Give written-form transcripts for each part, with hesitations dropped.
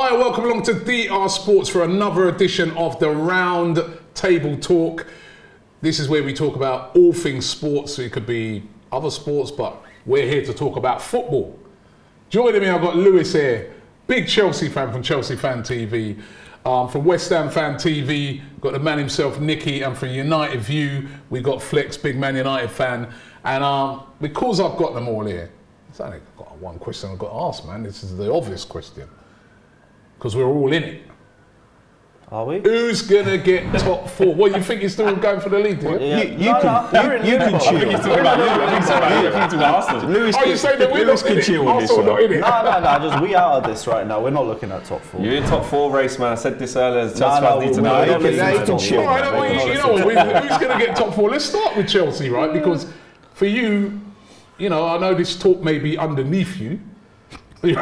Hi, welcome along to DR Sports for another edition of the Round Table Talk. This is where we talk about all things sports. It could be other sports, but we're here to talk about football. Joining me, I've got Lewis here, big Chelsea fan from Chelsea Fan TV. From West Ham Fan TV, got the man himself, Nicky, and from United View, we got Flex, big Man United fan. And because I've got them all here, it's only got one question I've got to ask, man. This is the obvious question. Because we're all in it. Are we? Who's going to get top four? What, you think he's still going for the league, do you? Yeah. You can chill. I think he's talking about you. I think he's talking about Arsenal. Lewis can chill with this one. Not in it. No, just we out of this right now. We're not looking at top four. You're in top four race, man. I said this earlier. Chelsea fans need to know. You know what, who's going to get top four? Let's start with Chelsea, right? Because for you, you know, I know this talk may be underneath you. you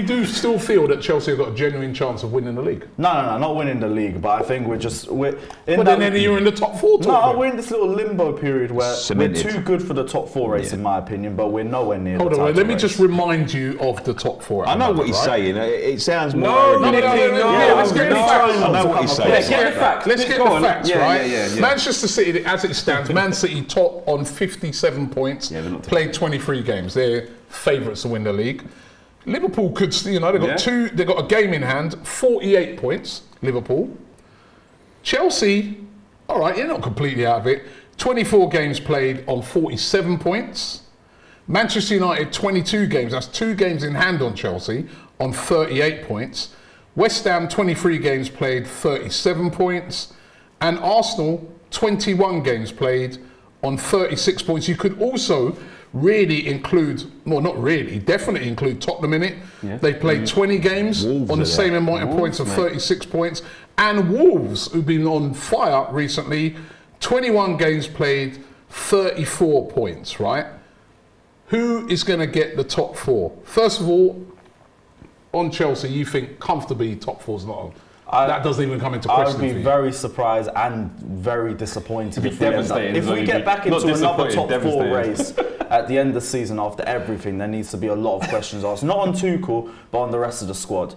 do still feel that Chelsea have got a genuine chance of winning the league? No, not winning the league, but I think we're But then you're in the top four. We're in this little limbo period where we're too good for the top four race, in my opinion, but we're nowhere near. Hold on, let me just remind you of the top four. I know what he's saying. It sounds more. No. Let's get the facts. I know what he's saying. Let's get the facts. Let's get the facts, right? Yeah. Manchester City, as it stands, Man City top on 57 points. Played 23 games. They're favourites to win the league. Liverpool could, they've got a game in hand, 48 points, Liverpool. Chelsea, all right, you're not completely out of it. 24 games played on 47 points. Manchester United, 22 games, that's 2 games in hand on Chelsea, on 38 points. West Ham, 23 games played, 37 points. And Arsenal, 21 games played on 36 points. You could also really include, well, not really, definitely include Tottenham in it. Yeah. They played 20 games on the same amount of points of 36 points. And Wolves, who've been on fire recently, 21 games played, 34 points, right? Who is going to get the top four? First of all, on Chelsea, you think comfortably top four's not on? That doesn't even come into question. I would be very surprised and very disappointed if we get back into another top four race at the end of the season after everything. There needs to be a lot of questions asked, not on Tuchel, but on the rest of the squad.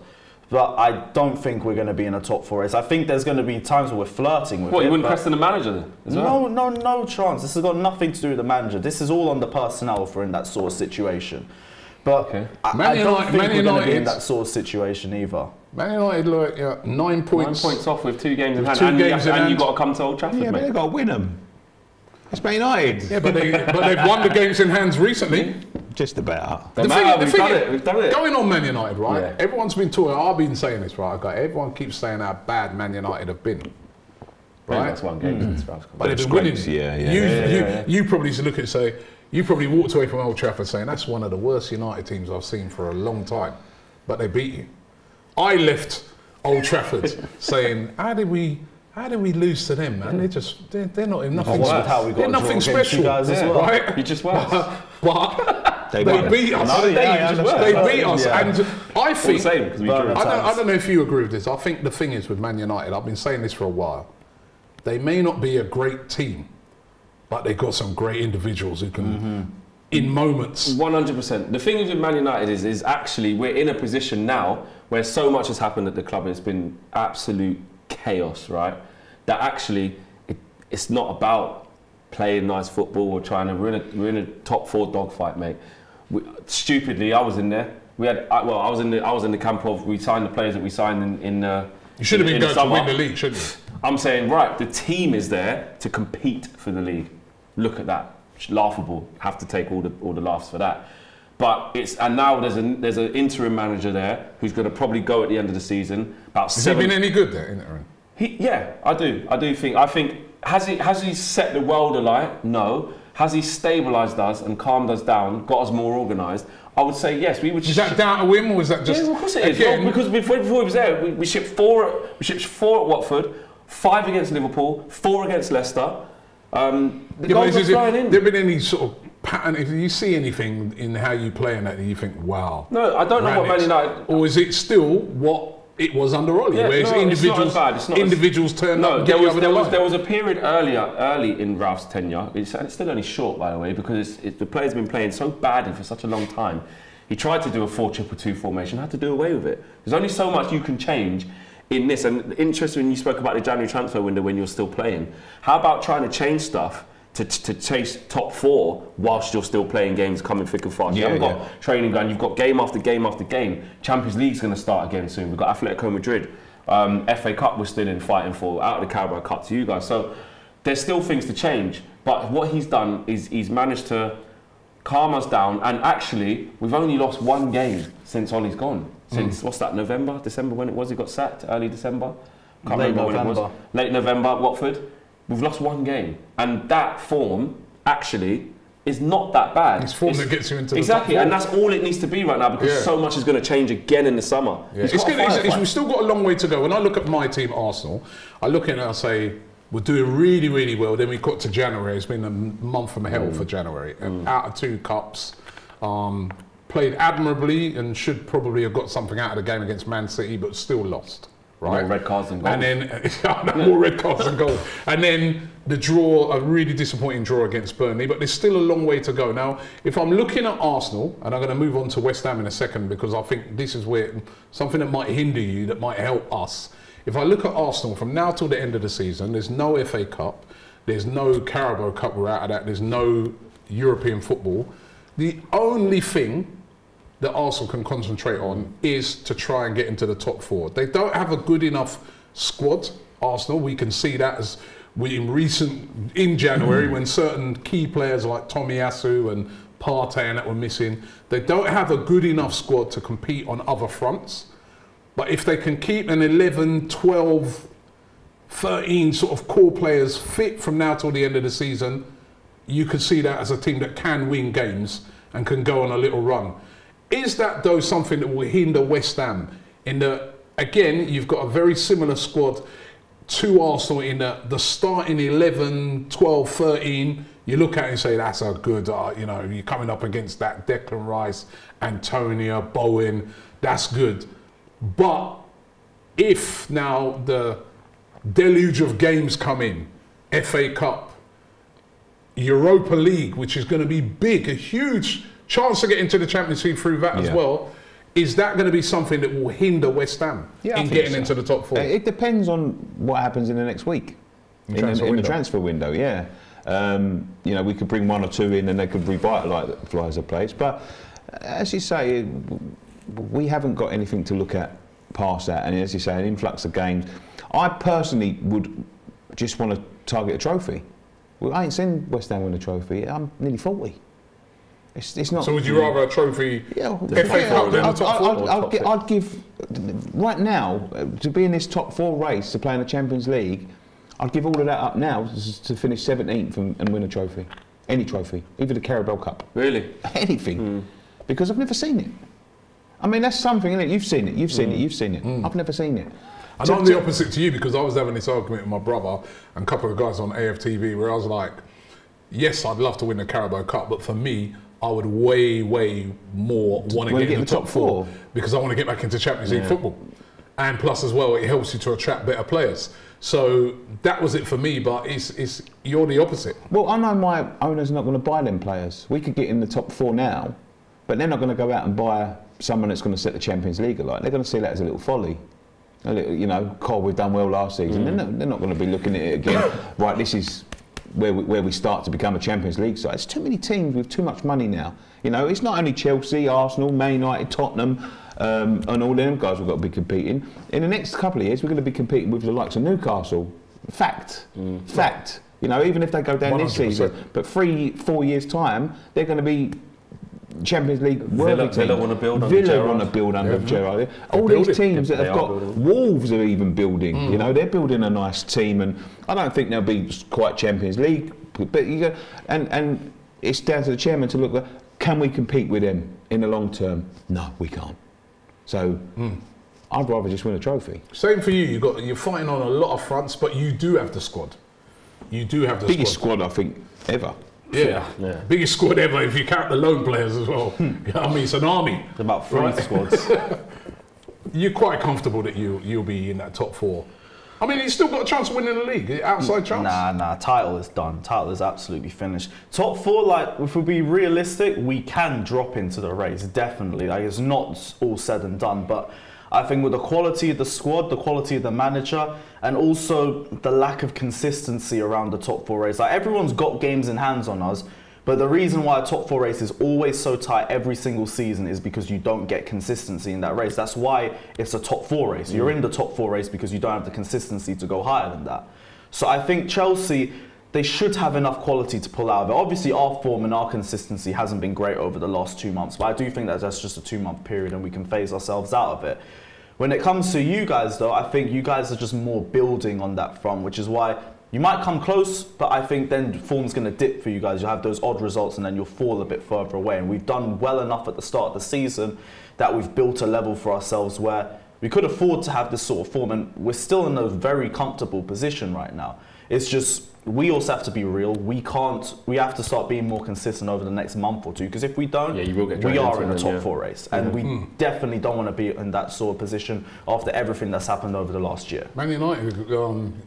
But I don't think we're going to be in a top four race. I think there's going to be times where we're flirting with it. What, you wouldn't question the manager then? No chance. This has got nothing to do with the manager. This is all on the personnel for in that sort of situation. But I don't think we're going to be in that sort of situation either. Man United, 9 points. 9 points off with 2 games in hand. And you've got to come to Old Trafford, mate. But they've got to win them. It's Man United. Yeah, but they've won the games in hands recently. Just about. We've done it. Going on Man United, right? Yeah. Everyone's been talking. I've been saying this, right? Everyone keeps saying how bad Man United have been. Right? That's one game. But they've been winning. You probably look at it and say, you probably walked away from Old Trafford saying that's one of the worst United teams I've seen for a long time. But they beat you. I left Old Trafford saying, how did we lose to them, man? They're not nothing. They're nothing special, right? You just won. But they beat us. They beat us, and I think I don't know if you agree with this. I think the thing is with Man United, I've been saying this for a while. They may not be a great team, but they've got some great individuals who can. In moments. 100%. The thing with Man United is actually we're in a position now where so much has happened at the club. It's been absolute chaos, right? That actually it's not about playing nice football or trying to we're in a top four dogfight, mate. Stupidly, I was in there. I was in the camp of we signed the players that we signed in. You should have been going to win the league, shouldn't you? I'm saying the team is there to compete for the league. Look at that. Laughable. Have to take all the laughs for that. But now there's an interim manager there who's going to probably go at the end of the season. Has he been any good there, interim? I do think. I think has he set the world alight? No. Has he stabilised us and calmed us down, got us more organised? I would say yes. We would. Is that down to him, or was that just? Yeah, of course it is. Well, because before he was there, we shipped 4 at Watford, 5 against Liverpool, 4 against Leicester. The goals were flying in. There been any sort of pattern? If you see anything in how you play and that you think, wow. No, I don't know what Man United. Or is it still what it was under Ollie, where individuals turned up? There was a period early in Ralph's tenure. It's still only short, by the way, because the players have been playing so badly for such a long time. He tried to do a 4-2-2 formation, had to do away with it. There's only so much you can change in this. And interesting when you spoke about the January transfer window when you're still playing. How about trying to change stuff to chase top 4 whilst you're still playing games coming thick and fast? You haven't got training going, you've got game after game after game. Champions League's going to start again soon. We've got Atletico Madrid. FA Cup we're still in fighting for, out of the Carabao Cup to you guys. So there's still things to change. But what he's done is he's managed to calm us down. And actually, we've only lost 1 game since Ollie's gone. Since, what's that, November, December when it was? He got sacked, early December? Can't remember when it was. Late November, Watford. We've lost 1 game. And that form, actually, is not that bad. It's form that gets you into the exactly, top 4. and that's all it needs to be right now because so much is going to change again in the summer. Yeah. We've still got a long way to go. When I look at my team, Arsenal, I look at it and I say, we're doing really, really well. Then we got to January. It's been a month from hell for January. Out of 2 cups. Played admirably and should probably have got something out of the game against Man City, but still lost. Right? More red cards than goals. And then, more red cards than goals. And then the draw, a really disappointing draw against Burnley, but there's still a long way to go. Now, if I'm looking at Arsenal, and I'm going to move on to West Ham in a second, because I think this is where something that might hinder you, that might help us. If I look at Arsenal from now till the end of the season, there's no FA Cup, there's no Carabao Cup, we're out of that, there's no European football. The only thing that Arsenal can concentrate on is to try and get into the top 4. They don't have a good enough squad, Arsenal. We can see that as in January when certain key players like Tomiyasu and Partey and that were missing. They don't have a good enough squad to compete on other fronts. But if they can keep an 11, 12, 13 sort of core players fit from now till the end of the season, you could see that as a team that can win games and can go on a little run. Is that, though, something that will hinder West Ham? In the, again, you've got a very similar squad to Arsenal in the starting 11, 12, 13. You look at it and say, that's a good, you're coming up against that Declan Rice, Antonio, Bowen, that's good. But if now the deluge of games come in, FA Cup, Europa League, which is going to be big, a huge chance to get into the Champions League through that as well, is that going to be something that will hinder West Ham in getting into the top 4? It depends on what happens in the next week, in the transfer window, we could bring 1 or 2 in and they could revitalise the place. But as you say, we haven't got anything to look at past that. And as you say, an influx of games. I personally would just want to target a trophy. Well, I ain't seen West Ham win a trophy. I'm nearly 40. It's not. So would you rather a trophy? FA Cup than the top 4? I'd give right now to be in this top 4 race to play in the Champions League. I'd give all of that up now to finish 17th and win a trophy, any trophy, even the Carabao Cup. Really? Anything, because I've never seen it. I mean, that's something, isn't it? You've seen it. You've seen it. You've seen it. I've never seen it. And I'm the opposite to you, because I was having this argument with my brother and a couple of guys on AFTV where I was like, yes, I'd love to win the Carabao Cup, but for me, I would way more want to get in the top 4 because I want to get back into Champions League football. And plus as well, it helps you to attract better players. So that was it for me, but you're the opposite. Well, I know my owner's not going to buy them players. We could get in the top 4 now, but they're not going to go out and buy someone that's going to set the Champions League alight. They're going to see that as a little folly. A little, we've done well last season. They're not going to be looking at it again. Right, this is where we start to become a Champions League side. It's too many teams with too much money now. It's not only Chelsea, Arsenal, Man United, Tottenham, and all them guys we've got to be competing. In the next couple of years, we're going to be competing with the likes of Newcastle. Fact. Even if they go down 100%. This season, but 3-4 years' time, they're going to be Champions League worthy team. Villa want to build under Gerrard. All these teams that have got Wolves are even building. They're building a nice team, and I don't think they'll be quite Champions League. But and it's down to the chairman to look at, can we compete with them in the long term? No, we can't. So I'd rather just win a trophy. Same for you. You're fighting on a lot of fronts, but you do have the squad. You do have the biggest squad I think ever. Yeah. Biggest squad ever if you count the loan players as well. It's an army. It's about 3 squads. You're quite comfortable that you'll be in that top 4. I mean, he's still got a chance of winning the league, outside chance. Nah, title is done. Title is absolutely finished. Top 4, like, if we be realistic, we can drop into the race, definitely. Like, it's not all said and done, but I think with the quality of the squad, the quality of the manager, and also the lack of consistency around the top 4 race. Like, everyone's got games in hands on us, but the reason why a top 4 race is always so tight every single season is because you don't get consistency in that race. That's why it's a top 4 race. You're in the top 4 race because you don't have the consistency to go higher than that. So I think Chelsea, they should have enough quality to pull out of it. Obviously, our form and our consistency hasn't been great over the last 2 months, but I do think that that's just a 2-month period and we can phase ourselves out of it. When it comes to you guys, though, I think you guys are just more building on that front, which is why you might come close, but I think then form's going to dip for you guys. You'll have those odd results and then you'll fall a bit further away. And we've done well enough at the start of the season that we've built a level for ourselves where we could afford to have this sort of form, and we're still in a very comfortable position right now. It's just, we also have to be real. We have to start being more consistent over the next month or two, because if we don't, we are in a top 4 race. And we definitely don't want to be in that sort of position after everything that's happened over the last year. Man United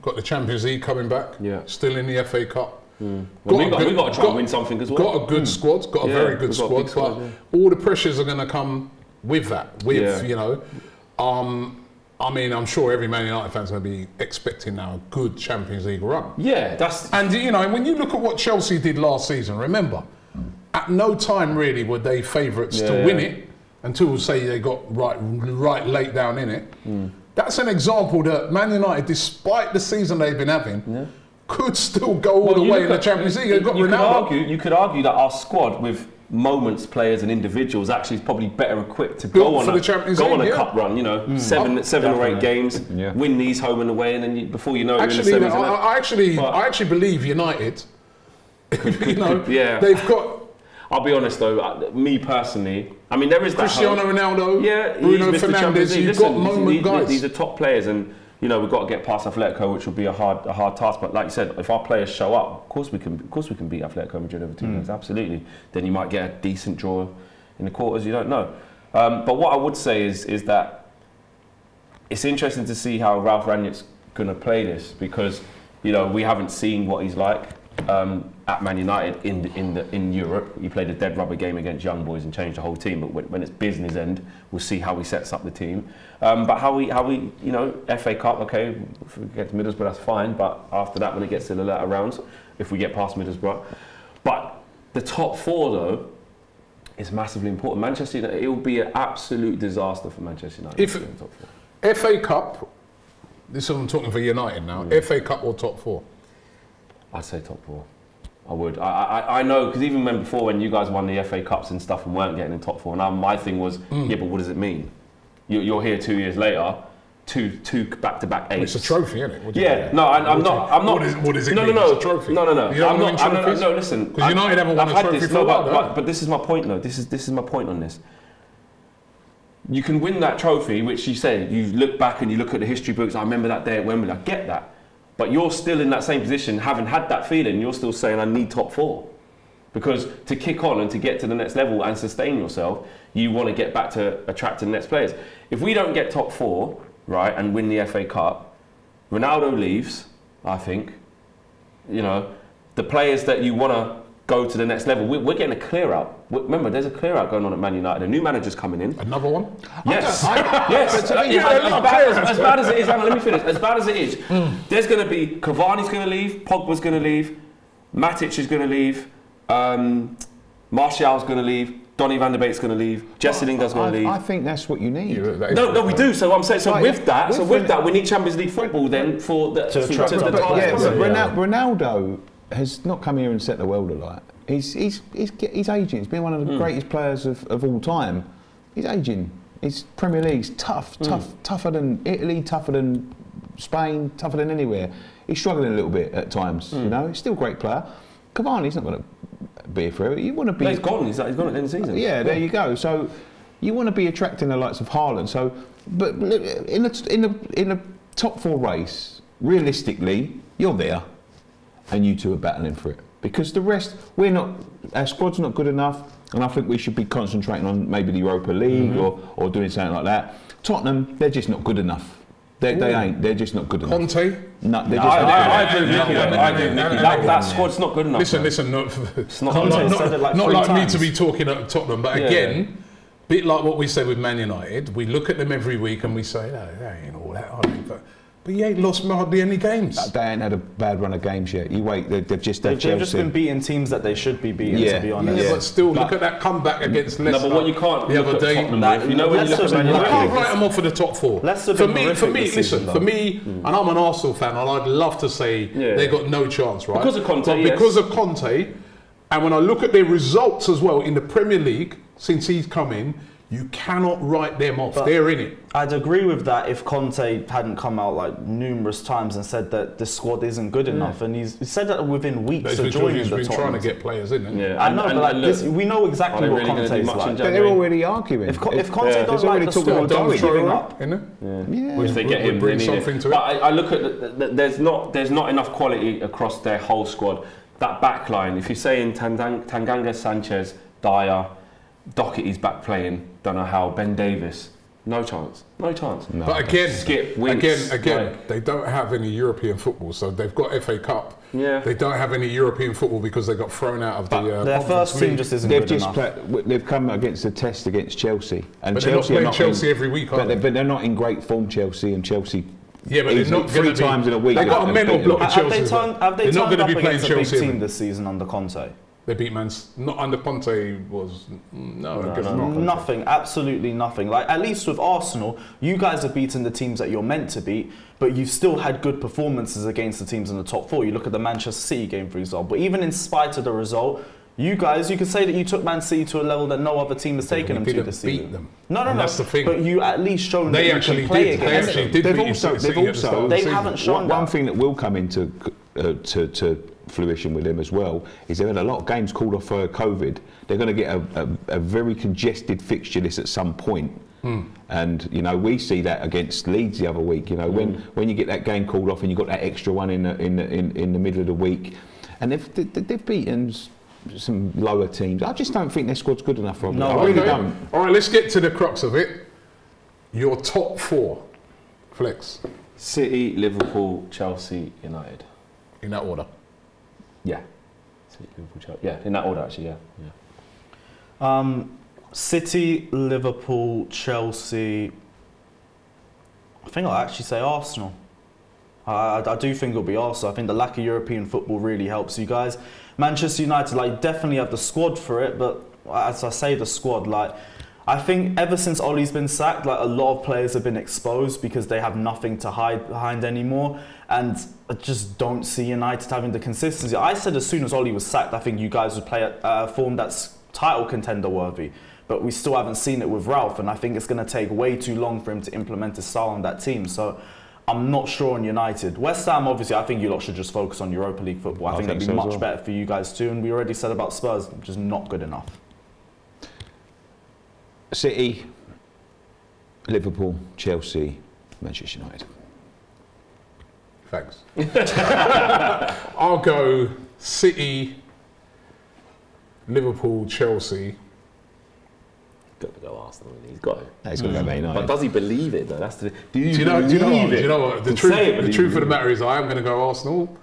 got the Champions League coming back, still in the FA Cup. Well, we've got to try and win something as well. Got a good squad, got a very good squad, but all the pressures are going to come with that, you know. I mean, I'm sure every Man United fan's going to be expecting now a good Champions League run. Yeah, that's... And, you know, when you look at what Chelsea did last season, remember, at no time really were they favourites to win it until, say, they got right late down in it. That's an example that Man United, despite the season they've been having, could still go all the way in the Champions League. They've got Ronaldo. You could argue that our squad with moments, players and individuals actually is probably better equipped to go on a cup run, you know, seven or 8 games, win these home and away, and then before you know it, actually, you're in the semis. I actually believe United, you know, they've got... I'll be honest though, me personally, I mean, there is that Cristiano Ronaldo, Bruno Fernandes, you've got moment guys. These are top players, and you know, we've got to get past Atletico, which will be a hard task. But like you said, if our players show up, of course we can beat Atletico Madrid over 2 games. Absolutely. Then you might get a decent draw in the quarters. You don't know. But what I would say is that it's interesting to see how Ralph Rangnick's going to play this, because you know we haven't seen what he's like at Man United in Europe. He played a dead rubber game against young boys and changed the whole team. But when it's business end, we'll see how he sets up the team. But how we you know, FA Cup, okay, if we get to Middlesbrough, that's fine. But after that, when it gets to the latter rounds, if we get past Middlesbrough, but the top 4 though is massively important. Manchester United, it will be an absolute disaster for Manchester United. If in top 4. FA Cup, this is what I'm talking for United now. FA Cup or top 4? I'd say top 4. I would. I know, because even before when you guys won the FA Cups and stuff and weren't getting in top 4, now my thing was, yeah, but what does it mean? You're here 2 years later, two back-to-back 8s. It's a trophy, isn't it? Yeah. No, I'm not. What is it? No. It's a trophy. No. You don't win trophies? No, listen. Because United haven't won a trophy for a while. But this is my point, though. This is my point on this. You can win that trophy, which you say, you look back and you look at the history books, I remember that day at Wembley, I get that. But you're still in that same position, having had that feeling, you're still saying, I need top 4. Because to kick on and to get to the next level and sustain yourself, you want to get back to attracting the next players. If we don't get top 4, right, and win the FA Cup, Ronaldo leaves, I think. You know, the players that you want to go to the next level, we're getting a clear out. Remember, there's a clear out going on at Man United. A new manager's coming in. Another one? Yes. Yes. As bad as it is, let me finish. As bad as it is, there's going to be Cavani's going to leave, Pogba's going to leave, Matic is going to leave, Martial's going to leave, Donny van der Beek's going to leave, Jesse Lingard's going to leave. I think that's what you need. No, we do. So I'm saying, with that, we need Champions League football then for the Ronaldo has not come here and set the world alight. He's aging. He's been one of the greatest players of all time. He's aging. His Premier League's tougher than Italy, tougher than Spain, tougher than anywhere. He's struggling a little bit at times. You know, he's still a great player. Cavani's not going to be here forever. You want to be. No, he's gone. He's gone at the end of the season. Yeah, there you go. So you want to be attracting the likes of Haaland. So, but in the top 4 race, realistically, you're there. And you two are battling for it, because the rest, our squad's not good enough, and I think we should be concentrating on maybe the Europa League or doing something like that. Tottenham, they're just not good enough. They ain't. They're just not good enough. Conte? No, they're just not good enough. I agree with Nicky. I agree with Nicky. That squad's not good enough. Listen. It's not Not like me to be talking at Tottenham, but again, bit like what we said with Man United, we look at them every week and we say, no, they ain't all that, are they? But you ain't lost hardly any games. They ain't had a bad run of games yet. You wait, they've just been beating teams that they should be beating, to be honest. Yeah, but still, look at that comeback against Leicester. No, but what you can't the other day, you know when you look at I can't write them off for the top four. For me, and I'm an Arsenal fan, and I'd love to say they got no chance, right? Because of Conte, but because of Conte, and when I look at their results as well in the Premier League since he's come in, you cannot write them off. They're in it. I'd agree with that if Conte hadn't come out like numerous times and said that the squad isn't good enough, and he's said that within weeks of joining the Tottenham. He's been trying to get players in, isn't he? I know, but we know exactly what Conte's like. They're already arguing. If Conte don't like the squad, they're giving up. Which they get him. Bring something to it. But I look at there's not enough quality across their whole squad. That back line, if you're saying Tanganga, Sanchez, Dyer, Doherty's back playing, don't know how, Ben Davis, no chance. No. But again, Skip, Winks, they don't have any European football, so they've got FA Cup. Yeah. They don't have any European football because they got thrown out of their first team just isn't good enough. They've come against a test against Chelsea, and but Chelsea they're not playing Chelsea every week, are they? But they're not in great form, Chelsea, and Chelsea. Yeah, but they're not three times in a week. They got a mental block with Chelsea. Have they turned up against a big Chelsea team this season under Conte? They beat not under Conte was nothing, absolutely nothing. Like at least with Arsenal, you guys have beaten the teams that you're meant to beat, but you've still had good performances against the teams in the top four. You look at the Manchester City game, for example. Even in spite of the result, you could say that you took Man City to a level that no other team has taken them to this season. Beat them. No. That's the thing. But you at least shown that you can play against them. They haven't shown one thing that will come into to fruition with him as well is they've had a lot of games called off for COVID. They're going to get a very congested fixture list at some point. And we see that against Leeds the other week. When you get that game called off and you got that extra one in the middle of the week, and they've beaten some lower teams. I just don't think their squad's good enough for them. I really don't. All right, let's get to the crux of it. Your top four, Flex. City, Liverpool, Chelsea, United. In that order. Yeah. City, Liverpool, Chelsea. Yeah, in that order actually. Yeah. City, Liverpool, Chelsea. I think I'll actually say Arsenal. I do think it'll be Arsenal. I think the lack of European football really helps you guys. Manchester United, definitely have the squad for it, but as I say, the squad, I think ever since Ollie's been sacked, a lot of players have been exposed because they have nothing to hide behind anymore, and I just don't see United having the consistency. I said as soon as Ollie was sacked, I think you guys would play a form that's title contender worthy, but we still haven't seen it with Ralph, and I think it's going to take way too long for him to implement his style on that team. So I'm not sure on United. West Ham, obviously, I think you lot should just focus on Europa League football. I think that'd be much better for you guys too. And we already said about Spurs, just not good enough. City, Liverpool, Chelsea, Manchester United. Thanks. I'll go City, Liverpool, Chelsea. Got to go Arsenal. He's got it. He's got to go Man United. But does he believe it though? That's the. Do you know what? The truth of the matter is, I am going to go Arsenal,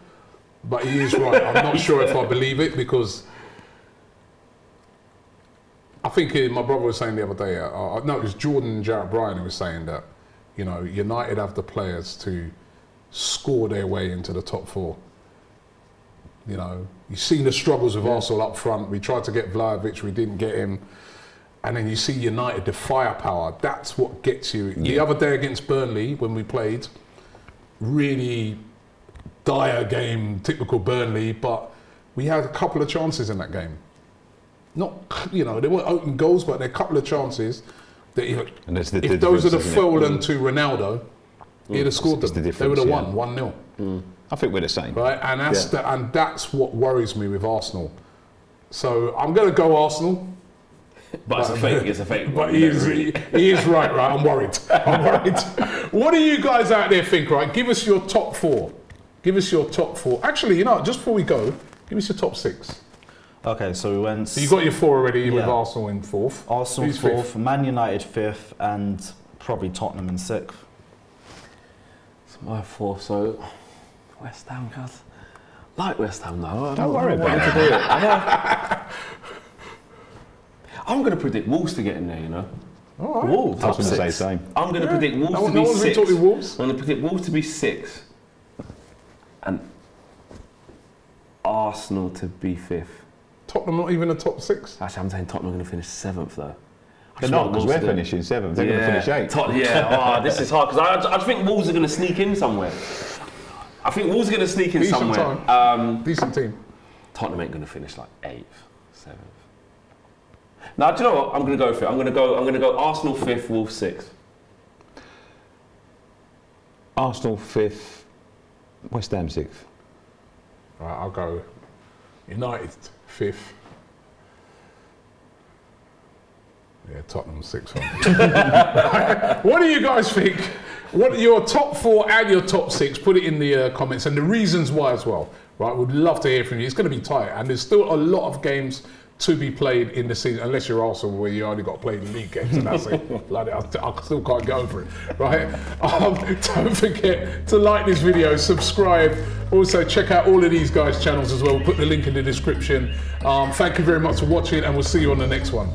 but he is right. I'm not sure if I believe it because I think my brother was saying the other day. No, it was Jordan and Jarrett Bryan who was saying that United have the players to score their way into the top four. You've seen the struggles of Arsenal up front. We tried to get Vlahovic, we didn't get him. And then you see United, the firepower, that's what gets you. Yeah. The other day against Burnley, when we played, really dire game, typical Burnley, but we had a couple of chances in that game. Not, they weren't open goals, but there are a couple of chances that if those had fallen to Ronaldo, he'd have scored them. They would have won 1-0. I think we're the same. Right, and that's what worries me with Arsenal. So I'm going to go Arsenal. But it's a fake. But he is right. I'm worried. What do you guys out there think, right? Give us your top four. Actually, just before we go, give us your top six. Okay, so we went... So you got your four already with Arsenal in fourth. Arsenal fourth, Man United fifth, and probably Tottenham in sixth. My 4, so West Ham, guys. Like West Ham though. Don't worry about it. To do it. I'm going to predict Wolves to get in there, you know. All right. Wolves, I was going to say same. I'm going to predict Wolves to be 6. I'm going to predict Wolves to be 6. And Arsenal to be 5th. Tottenham not even a top 6? Actually, I'm saying Tottenham are going to finish 7th though. They're not, because we're finishing 7th. They're going to finish 8th. This is hard, because I think Wolves are going to sneak in somewhere. I think Wolves are going to sneak in somewhere. Decent team. Tottenham ain't going to finish like 8th, 7th. Now, do you know what? I'm going to go for it. I'm going to go Arsenal 5th, Wolves 6th. Arsenal 5th, West Ham 6th. Right, I'll go United 5th. Yeah, Tottenham 6th. What do you guys think? What are your top 4 and your top 6? Put it in the comments, and the reasons why as well. Right, we'd love to hear from you. It's going to be tight, and there's still a lot of games to be played in the season, unless you're Arsenal, where you only got to play the league games, and that's it. Like, I still can't get over it, right? Don't forget to like this video, subscribe. Also, check out all of these guys' channels as well. We'll put the link in the description. Thank you very much for watching, and we'll see you on the next one.